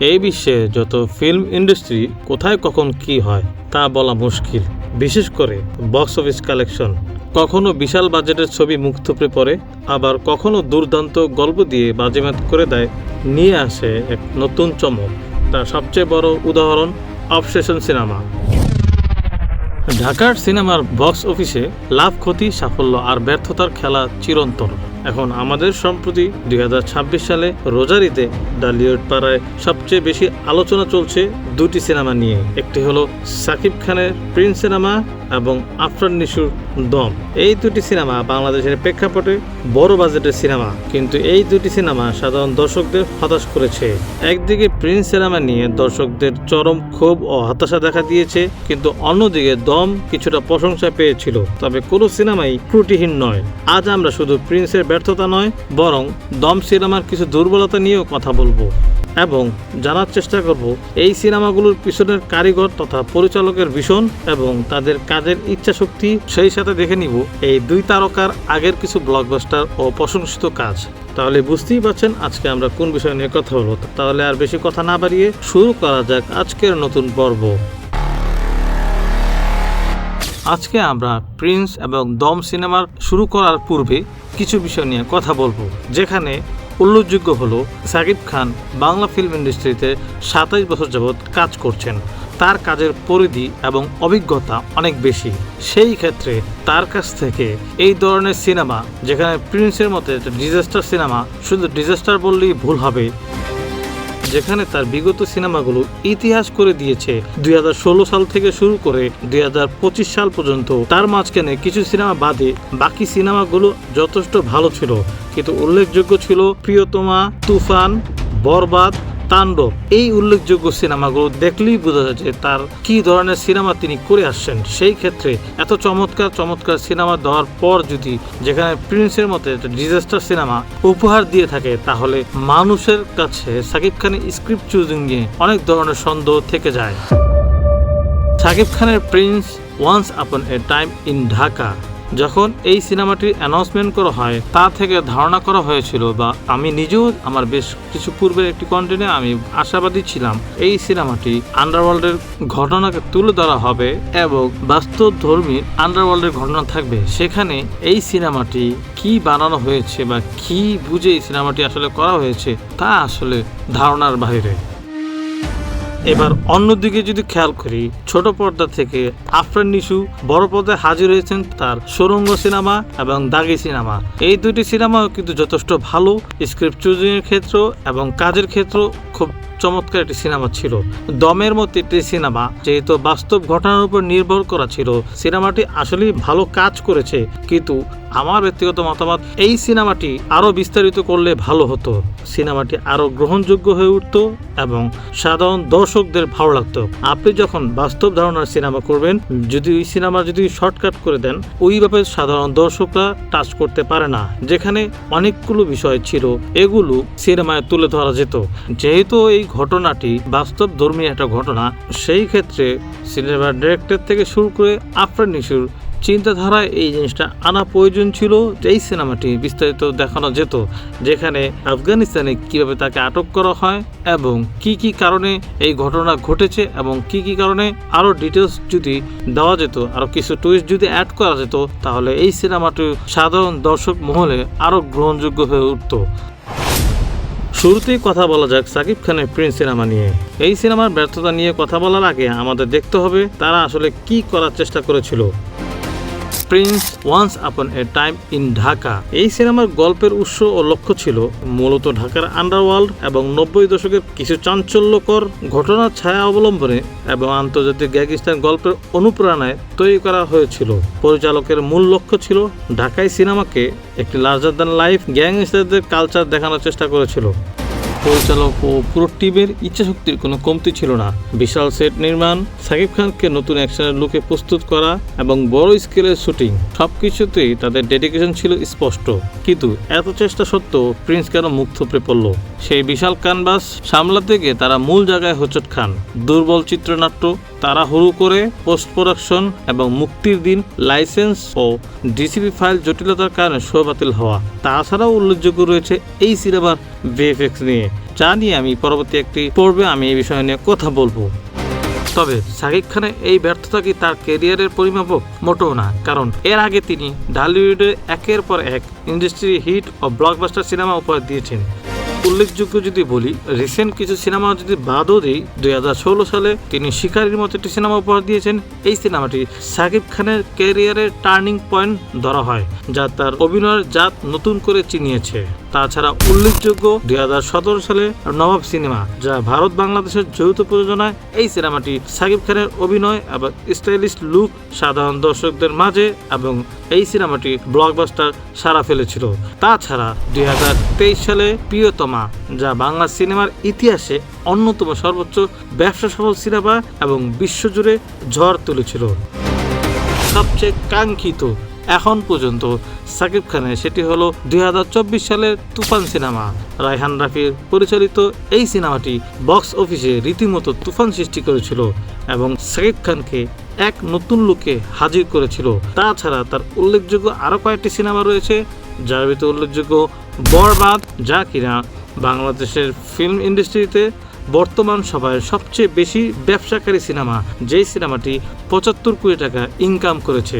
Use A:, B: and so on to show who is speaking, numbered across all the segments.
A: এই বিশ্বে যত ফিল্ম ইন্ডাস্ট্রি কোথায় কখন কি হয় তা বলা মুশকিল, বিশেষ করে বক্স অফিস কালেকশন। কখনো বিশাল বাজেটের ছবি মুখ থুবড়ে পড়ে, আবার কখনো দুর্দান্ত গল্প দিয়ে বাজিমাত করে দেয়, নিয়ে আসে এক নতুন চমক। তার সবচেয়ে বড় উদাহরণ অবসেশন সিনেমা। ঢাকার সিনেমার বক্স অফিসে লাভ, ক্ষতি, সাফল্য আর ব্যর্থতার খেলা চিরন্তন। এখন আমাদের সম্প্রতি 2026 সালে রোজার ঈদে ডালিউড পাড়ায় সবচেয়ে বেশি আলোচনা চলছে দুটি সিনেমা নিয়ে। একটি হলো সাকিব খানের প্রিন্স সিনেমা এবং আফরান নিশুর দম। এই দুটি সিনেমা বাংলাদেশের প্রেক্ষাপটে বড় বাজেটের সিনেমা, কিন্তু এই দুটি সিনেমা সাধারণ দর্শকদের হতাশ করেছে। একদিকে প্রিন্স সিনেমা নিয়ে দর্শকদের চরম ক্ষোভ ও হতাশা দেখা দিয়েছে, কিন্তু অন্যদিকে দম কিছুটা প্রশংসা পেয়েছিল। তবে কোনো সিনেমাই ত্রুটিহীন নয়। আজ আমরা শুধু প্রিন্সের ব্যর্থতা নয়, বরং দম সিনেমার কিছু দুর্বলতা নিয়েও কথা বলবো এবং জানার চেষ্টা করব এই সিনেমাগুলোর পিছনের কারিগর তথা পরিচালকের ভীষণ এবং তাদের কাজের ইচ্ছাশক্তি। সেই সাথে দেখে নিব এই দুই তারকার আগের কিছু ব্লকবাস্টার ও প্রশংসিত কাজ। তাহলে বুঝতেই পারছেন আজকে আমরা কোন বিষয় নিয়ে কথা বলবো। তাহলে আর বেশি কথা না বাড়িয়ে শুরু করা যাক আজকের নতুন পর্ব। আজকে আমরা প্রিন্স এবং দম সিনেমার শুরু করার পূর্বে কিছু বিষয় নিয়ে কথা বলবো, যেখানে উল্লেখযোগ্য হলো সাকিব খান বাংলা ফিল্ম ইন্ডাস্ট্রিতে 27 বছর যাবৎ কাজ করছেন। তার কাজের পরিধি এবং অভিজ্ঞতা অনেক বেশি। সেই ক্ষেত্রে তার কাছ থেকে এই ধরনের সিনেমা, যেখানে প্রিন্সের মতো একটা ডিজাস্টার সিনেমা, শুধু ডিজাস্টার বললেই ভুল হবে, যেখানে তার বিগত সিনেমাগুলো ইতিহাস করে দিয়েছে 2016 সাল থেকে শুরু করে 2025 সাল পর্যন্ত। তার মাঝখানে কিছু সিনেমা বাদে বাকি সিনেমাগুলো যথেষ্ট ভালো ছিল, কিন্তু উল্লেখযোগ্য ছিল প্রিয়তমা, তুফান, বরবাদ, তাণ্ডব। এই উল্লেখযোগ্য সিনেমাগুলো দেখলেই বোঝা যায় যে তার কি ধরনের সিনেমা তিনি করে আসছেন। সেই ক্ষেত্রে এত চমৎকার সিনেমা দেওয়ার পর যদি যেখানে প্রিন্সের মতো একটা ডিজাস্টার সিনেমা উপহার দিয়ে থাকে, তাহলে মানুষের কাছে সাকিব খানের স্ক্রিপ্ট চুজিং নিয়ে অনেক ধরনের সন্দেহ থেকে যায়। সাকিব খানের Prince once upon A time in Dhaka, যখন এই সিনেমাটির অ্যানাউন্সমেন্ট করা হয়, তা থেকে ধারণা করা হয়েছিল, বা আমি নিজেও আমার বেশ কিছু পূর্বের একটি কন্টেন্টে আমি আশাবাদী ছিলাম, এই সিনেমাটি আন্ডারওয়ার্ল্ডের ঘটনাকে তুলে ধরা হবে এবং বাস্তবধর্মী আন্ডারওয়ার্ল্ডের ঘটনা থাকবে। সেখানে এই সিনেমাটি কি বানানো হয়েছে বা কি বুঝে এই সিনেমাটি আসলে করা হয়েছে তা আসলে ধারণার বাইরে। এবার অন্যদিকে যদি খেয়াল করি, ছোট পর্দা থেকে আফরান নিশু বড় পর্দায় হাজির হয়েছেন তার সুরঙ্গ সিনেমা এবং দাগি সিনেমা। এই দুটি সিনেমাও কিন্তু যথেষ্ট ভালো, স্ক্রিপ্ট চুজিং এর ক্ষেত্র এবং কাজের ক্ষেত্র খুব চমৎকার একটি সিনেমা ছিল। দমের মতো একটি সিনেমা যেহেতু বাস্তব ঘটনার উপর নির্ভর করা ছিল, সিনেমাটি আসলেই ভালো কাজ করেছে, কিন্তু আমার ব্যক্তিগত মতামত এই সিনেমাটি আরো বিস্তারিত করলে ভালো হতো। সিনেমাটি আরো গ্রহণযোগ্য হয়ে উঠতো এবং সাধারণ দর্শকদের ভালো লাগতো। আপনি যখন বাস্তব ধারণার সিনেমা করবেন, যদি ওই সিনেমা যদি শর্টকাট করে দেন, ওইভাবে সাধারণ দর্শকরা টাচ করতে পারে না। যেখানে অনেকগুলো বিষয় ছিল, এগুলো সিনেমায় তুলে ধরা যেত। যেহেতু এই ঘটনাটি বাস্তব ধর্মী একটা ঘটনা, সেই ক্ষেত্রে সিনেমার ডিরেক্টর থেকে শুরু করে আফরান নিশুর চিন্তাধারায় এই জিনিসটা আনা প্রয়োজন ছিল। এই সিনেমাটি বিস্তারিত দেখানো যেত, যেখানে আফগানিস্তানে কিভাবে তাকে আটক করা হয় এবং কি কি কারণে এই ঘটনা ঘটেছে এবং কি কি কারণে আরো ডিটেলস যদি দেওয়া যেত, আরো কিছু টুইস্ট যদি অ্যাড করা যেত, তাহলে এই সিনেমাটি সাধারণ দর্শক মহলে আরো গ্রহণযোগ্য হয়ে উঠত। শুরুতেই কথা বলা যাক সাকিব খানের প্রিন্স সিনেমা নিয়ে। এই সিনেমার ব্যর্থতা নিয়ে কথা বলার আগে আমাদের দেখতে হবে তারা আসলে কি করার চেষ্টা করেছিল। Prince once upon A time in Dhaka, এই সিনেমার গল্পের উৎস ও লক্ষ্য ছিল মূলত ঢাকার আন্ডারওয়ার্ল্ড এবং 90 দশকের কিছু চাঞ্চল্যকর ঘটনার ছায়া অবলম্বনে এবং আন্তর্জাতিক গ্যাংস্টার গল্পের অনুপ্রেরণায় তৈরি করা হয়েছিল। পরিচালকের মূল লক্ষ্য ছিল ঢাকাই সিনেমাকে একটি লার্জার দ্যান লাইফ গ্যাংস্টারদের কালচার দেখানোর চেষ্টা করেছিল। পরিচালক ও পুরো টিমের ইচ্ছাশক্তির কোনো কমতি ছিল না। বিশাল সেট নির্মাণ, সাকিব খানকে নতুন অ্যাকশনের লুকে প্রস্তুত করা এবং বড় স্কেলের শুটিং, সবকিছুতেই তাদের ডেডিকেশন ছিল স্পষ্ট। কিন্তু এত চেষ্টা সত্ত্বেও প্রিন্স কেন মুখ থুবড়ে পড়ল? সেই বিশাল ক্যানভাস সামলাতে গিয়ে তারা মূল জায়গায় হোঁচট খান। দুর্বল চিত্রনাট্য, তাড়াহুড়ো করে পোস্ট প্রোডাকশন এবং মুক্তির দিন লাইসেন্স ও ডিসিপি ফাইল জটিলতার কারণে শো বাতিল হওয়া। তাছাড়াও উল্লেখযোগ্য রয়েছে এই সিনেমার ভিএফএক্স নিয়ে, যা নিয়ে আমি পরবর্তী একটি পর্বে আমি এই বিষয় নিয়ে কথা বলবো। তবে শাকিব খানের এই ব্যর্থতা কি তার ক্যারিয়ারের পরিমাপক? মোটেও না, কারণ এর আগে তিনি ঢালিউডে একের পর এক ইন্ডাস্ট্রি হিট ও ব্লকবাস্টার সিনেমা উপহার দিয়েছেন। উল্লেখযোগ্য যদি বলি, রিসেন্ট কিছু সিনেমা যদি বাদও দিই, 2016 সালে তিনি শিকারীর মতো একটি সিনেমা উপহার দিয়েছেন। এই সিনেমাটি শাকিব খানের ক্যারিয়ারের টার্নিং পয়েন্ট ধরা হয়, যা তার অভিনয়ের জাত নতুন করে চিনিয়েছে। তাছাড়া উল্লেখযোগ্য 2017 সালে নবাব সিনেমা, যা ভারত বাংলাদেশের যৌথ প্রযোজনায়। এই সিনেমাটি শাকিব খানের অভিনয় এবং স্টাইলিশ লুক সাধারণ দর্শকদের মাঝে এবং এই সিনেমাটি ব্লকবাস্টার সাড়া ফেলেছিল। তাছাড়া 2023 সালে প্রিয়তমা, যা বাংলা সিনেমার ইতিহাসে অন্যতম সর্বোচ্চ ব্যবসা সফল সিনেমা এবং বিশ্বজুড়ে ঝড় তুলেছিল। সবচেয়ে কাঙ্ক্ষিত এখন পর্যন্ত শাকিব খানের, সেটি হলো 2024 সালের তুফান সিনেমা। রায়হান রাফির পরিচালিত এই সিনেমাটি বক্স অফিসে রীতিমতো তুফান সৃষ্টি করেছিল এবং শাকিব খানকে এক নতুন লুকে হাজির করেছিল। তাছাড়া তার উল্লেখযোগ্য আরও কয়েকটি সিনেমা রয়েছে, যার ভিতরে উল্লেখযোগ্য বরবাদ, যা কিনা বাংলাদেশের ফিল্ম ইন্ডাস্ট্রিতে বর্তমান সময়ের সবচেয়ে বেশি ব্যবসাকারী সিনেমা, যেই সিনেমাটি 75 কোটি টাকা ইনকাম করেছে।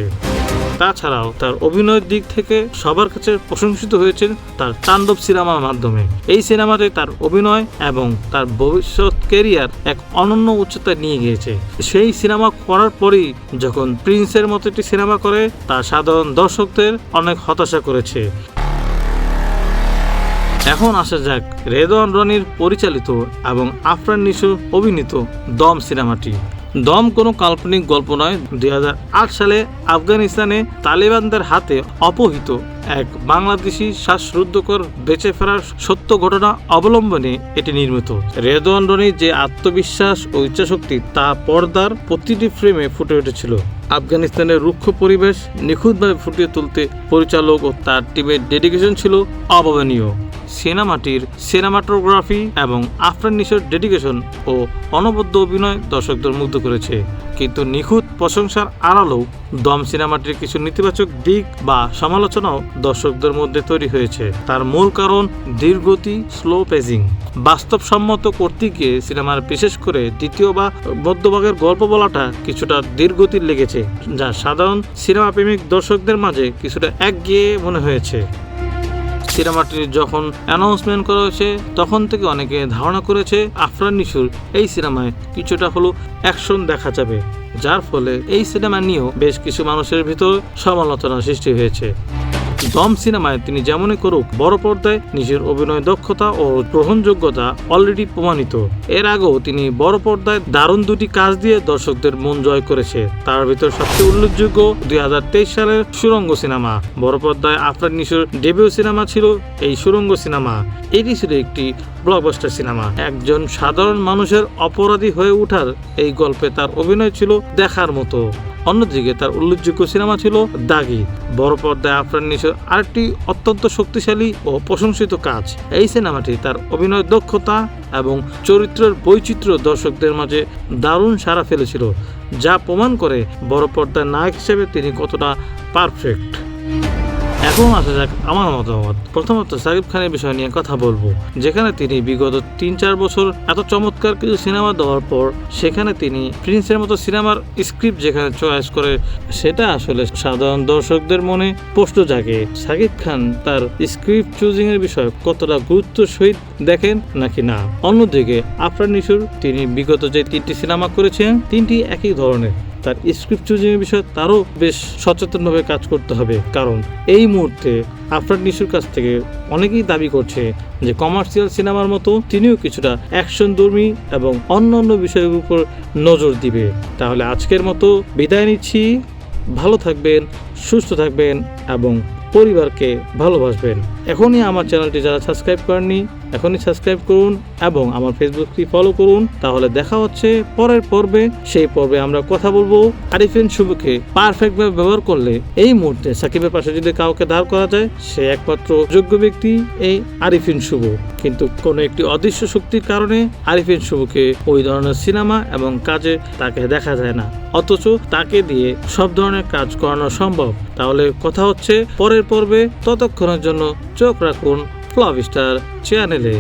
A: তাছাড়াও তার অভিনয়ের দিক থেকে সবার কাছে প্রশংসিত হয়েছেন তার তাণ্ডব সিনেমার মাধ্যমে। এই সিনেমাতে তার অভিনয় এবং তার ভবিষ্যৎ ক্যারিয়ার এক অনন্য উচ্চতায় নিয়ে গিয়েছে। সেই সিনেমা করার পরেই যখন প্রিন্সের মতো একটি সিনেমা করে, তা সাধারণ দর্শকদের অনেক হতাশা করেছে। এখন আসা যাক রেদওয়ান রনির পরিচালিত এবং আফরান নিশো অভিনীত দম সিনেমাটি। দম কোনো কাল্পনিক গল্প নয়। 2008 সালে আফগানিস্তানে তালেবানদের হাতে অপহৃত এক বাংলাদেশি শ্বাসরুদ্ধকর বেঁচে ফেরার সত্য ঘটনা অবলম্বনে এটি নির্মিত। রেদওয়ান রনির যে আত্মবিশ্বাস ও ইচ্ছাশক্তি, তা পর্দার প্রতিটি ফ্রেমে ফুটে উঠেছিল। আফগানিস্তানের রুক্ষ পরিবেশ নিখুঁতভাবে ফুটিয়ে তুলতে পরিচালক ও তার টিমের ডেডিকেশন ছিল অভাবনীয়। সিনেমাটির সিনেমাটোগ্রাফি এবং আফরান নিশোর ডেডিকেশন ও অনবদ্য অভিনয় দর্শকদের মুগ্ধ করেছে। কিন্তু নিখুঁত প্রশংসার আড়ালেও দম সিনেমাটির কিছু নেতিবাচক দিক বা সমালোচনাও দর্শকদের মধ্যে তৈরি হয়েছে। তার মূল কারণ ধীরগতি, স্লো পেজিং। বাস্তবসম্মত করতে গিয়ে সিনেমার বিশেষ করে দ্বিতীয় বা মধ্যভাগের গল্প বলাটা কিছুটা ধীরগতির লেগেছে, যা সাধারণ সিনেমা প্রেমিক দর্শকদের মাঝে কিছুটা একঘেয়ে মনে হয়েছে। সিনেমাটির যখন অ্যানাউন্সমেন্ট করা হয়েছে, তখন থেকে অনেকে ধারণা করেছে আফরান নিশোর এই সিনেমায় কিছুটা হলো অ্যাকশন দেখা যাবে, যার ফলে এই সিনেমা নিয়েও বেশ কিছু মানুষের ভিতর সমালোচনা সৃষ্টি হয়েছে। দম সিনেমায় তিনি যেমনই করুক, বড় পর্দায় নিজের অভিনয় দক্ষতা ও গ্রহণযোগ্যতা অলরেডি প্রমাণিত। এর আগেও তিনি বড় পর্দায় দারুণ দুটি কাজ দিয়ে দর্শকদের মন জয় করেছে। তার ভিতর সবচেয়ে উল্লেখযোগ্য 2023 সালের সুড়ঙ্গ সিনেমা। বড় পর্দায় আফরান নিশোর ডেবিউ সিনেমা ছিল এই সুড়ঙ্গ সিনেমা। এটি ছিল একটি ব্লকবাস্টার সিনেমা। একজন সাধারণ মানুষের অপরাধী হয়ে ওঠার এই গল্পে তার অভিনয় ছিল দেখার মতো। অন্যদিকে তার উল্লেখযোগ্য সিনেমা ছিল দাগি। বড় পর্দায় আফরান নিশোর আরেকটি অত্যন্ত শক্তিশালী ও প্রশংসিত কাজ। এই সিনেমাটি তার অভিনয় দক্ষতা এবং চরিত্রের বৈচিত্র্য দর্শকদের মাঝে দারুণ সাড়া ফেলেছিল, যা প্রমাণ করে বড় পর্দার নায়ক হিসেবে তিনি কতটা পারফেক্ট। এখন আসা যাক আমার মতামত। প্রথমত শাকিব খানের বিষয় নিয়ে কথা বলবো, যেখানে তিনি বিগত 3-4 বছর এত চমৎকার কিছু সিনেমা দেওয়ার পর সেখানে তিনি প্রিন্সের মতো সিনেমার স্ক্রিপ্ট যেখানে চয়েস করে, সেটা আসলে সাধারণ দর্শকদের মনে প্রশ্ন জাগে। শাকিব খান তার স্ক্রিপ্ট চুজিং এর বিষয়ে কতটা গুরুত্ব সহিত দেখেন নাকি না। অন্যদিকে আফরান নিশোর তিনি বিগত যে 3টি সিনেমা করেছেন, 3টি একই ধরনের। তার স্ক্রিপ্ট চুজিং এর বিষয়ে তারও বেশ সচেতনভাবে কাজ করতে হবে, কারণ এই মুহূর্তে আফরান নিশোর কাছ থেকে অনেকেই দাবি করছে যে কমার্শিয়াল সিনেমার মতো তিনিও কিছুটা অ্যাকশনধর্মী এবং অন্যান্য বিষয়ের উপর নজর দিবে। তাহলে আজকের মতো বিদায় নিচ্ছি। ভালো থাকবেন, সুস্থ থাকবেন এবং পরিবারকে ভালোবাসবেন। এখনই আমার চ্যানেলটি যারা সাবস্ক্রাইব করেননি, এখনই সাবস্ক্রাইব করুন এবং আমার ফেসবুকটি ফলো করুন। তাহলে দেখা হচ্ছে পরের পর্বে। সেই পর্বে আমরা কথা বলবো আরিফিন শুভকে পারফেক্টভাবে ব্যবহার করলে এই মুহূর্তে সাকিবের পাশে যদি কাউকে দাঁড় করা যায়, সে একমাত্র যোগ্য ব্যক্তি এই আরিফিন শুভ। কিন্তু কোনো একটি অদৃশ্য শক্তির কারণে আরিফিন শুভকে ওই ধরনের সিনেমা এবং কাজে তাকে দেখা যায় না, অথচ তাকে দিয়ে সব ধরনের কাজ করানো সম্ভব। তাহলে কথা হচ্ছে পরের পর্বে, ততক্ষণের জন্য চোখ রাখুন ফ্লপ স্টার চ্যানেলে।